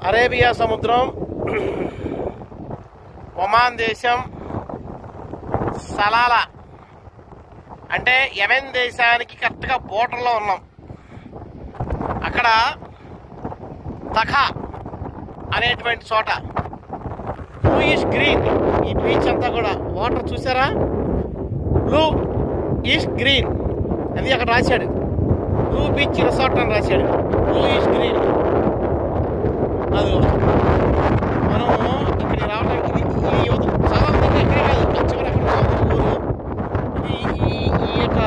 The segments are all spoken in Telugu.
అరేబియా సముద్రం, ఒమాన్ దేశం, సలాలా అంటే యెమెన్ దేశానికి కరెక్ట్గా బోర్డర్లో ఉన్నాం. అక్కడ తఖా అనేటువంటి చోట బ్లూయిష్ గ్రీన్, ఈ బీచ్ అంతా కూడా వాటర్ చూసారా, బ్లూ ఈష్ గ్రీన్ అది అక్కడ రాశాడు. బ్లూ బీచ్ రిసార్ట్ అని రాశాడు, బ్లూయిష్ గ్రీన్. అది మనము ఇక్కడ రావడానికి చాలా మంది ఎక్కడ కాదు, చివరి అక్కడ ఊరు. ఇది ఈ యొక్క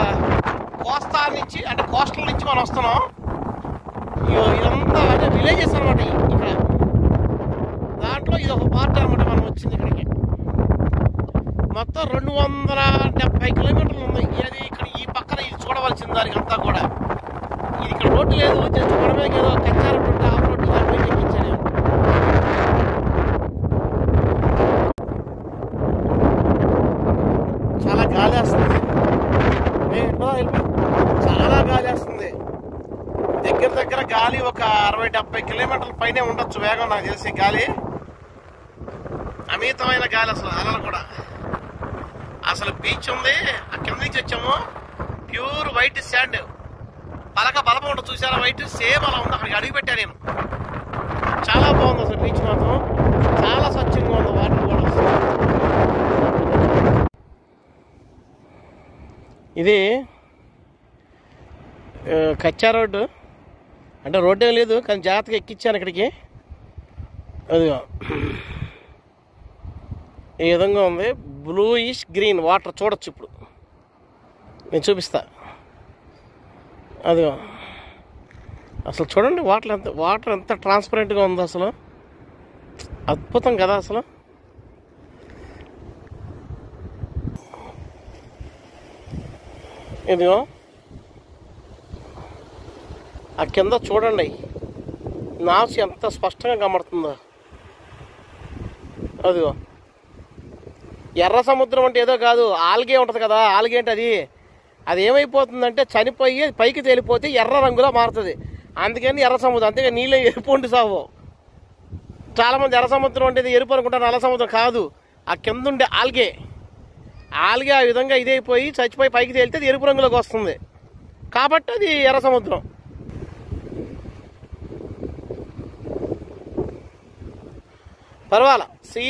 కోస్తా నుంచి అంటే కోస్టల్ నుంచి మనం వస్తున్నాం. ఇదంతా అంటే విలేజెస్ అనమాట ఇక్కడ. దాంట్లో ఇది ఒక పార్ట్ అనమాట మనం వచ్చింది ఇక్కడికి. మొత్తం 270 కిలోమీటర్లు ఉన్నాయి. అది ఇక్కడ ఈ పక్కన ఇది చూడవలసింది దానికి అంతా కూడా. ఇది ఇక్కడ రోడ్డు లేదు, జస్ట్ మనమే ఏదో కచ్చా రోడ్డు ఉంటే ఆ రోడ్డు దాంట్లో ఎక్కించాను. చాలా గాలి వేస్తుంది, చాలా గాలి వేస్తుంది. దగ్గర గాలి ఒక 60-70 కిలోమీటర్ల పైనే ఉండొచ్చు వేగం నాకు తెలిసి. గాలి అమితమైన గాలి, అసలు అలలు కూడా. అసలు బీచ్ ఉంది, ఆ కింద నుంచి వచ్చాము. ప్యూర్ వైట్ శాండ్, పలక బలపం ఉంటుంది చూసారా, వైట్ సేమ్ అలా ఉంది. అక్కడికి అడిగి పెట్టా నేను. చాలా బాగుంది అసలు బీచ్ మాత్రం, చాలా స్వచ్ఛంగా ఉంది. వాటర్ కూడా ఇది కచ్చా రోడ్డు అంటే రోడ్డే లేదు, కానీ జాగ్రత్తగా ఎక్కించాను ఇక్కడికి. అదిగో ఈ విధంగా ఉంది, బ్లూయిష్ గ్రీన్ వాటర్ చూడొచ్చు. ఇప్పుడు నేను చూపిస్తా. అదిగో అసలు చూడండి వాటర్ ఎంత ట్రాన్స్పరెంట్గా ఉందో, అసలు అద్భుతం కదా అసలు. ఇదిగో ఆ కింద చూడండి, నాసు ఎంత స్పష్టంగా కనబడుతుందో. అదిగో ఎర్ర సముద్రం అంటే ఏదో కాదు, ఆల్గే ఉంటుంది కదా. ఆల్గే అంటే అది ఏమైపోతుందంటే చనిపోయి పైకి తేలిపోతే ఎర్ర రంగులో మారుతుంది. అందుకని ఎర్ర సముద్రం. అంతేగా నీళ్ళే ఎరుపు ఉండి సావు. చాలామంది ఎర్ర సముద్రం అంటే ఎరుపు అనుకుంటారు, నల్ల సముద్రం కాదు. ఆ కింద ఉండే ఆల్గే ఆ విధంగా ఇదైపోయి చచ్చిపోయి పైకి తేలితే అది ఎరుపు రంగులోకి వస్తుంది, కాబట్టి అది ఎర్ర సముద్రం. పర్వాలా, సీ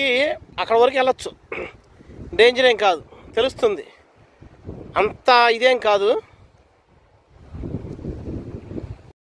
అక్కడ వరకు వెళ్ళొచ్చు, డేంజర్ ఏం కాదు, తెలుస్తుంది, అంత ఇదేం కాదు.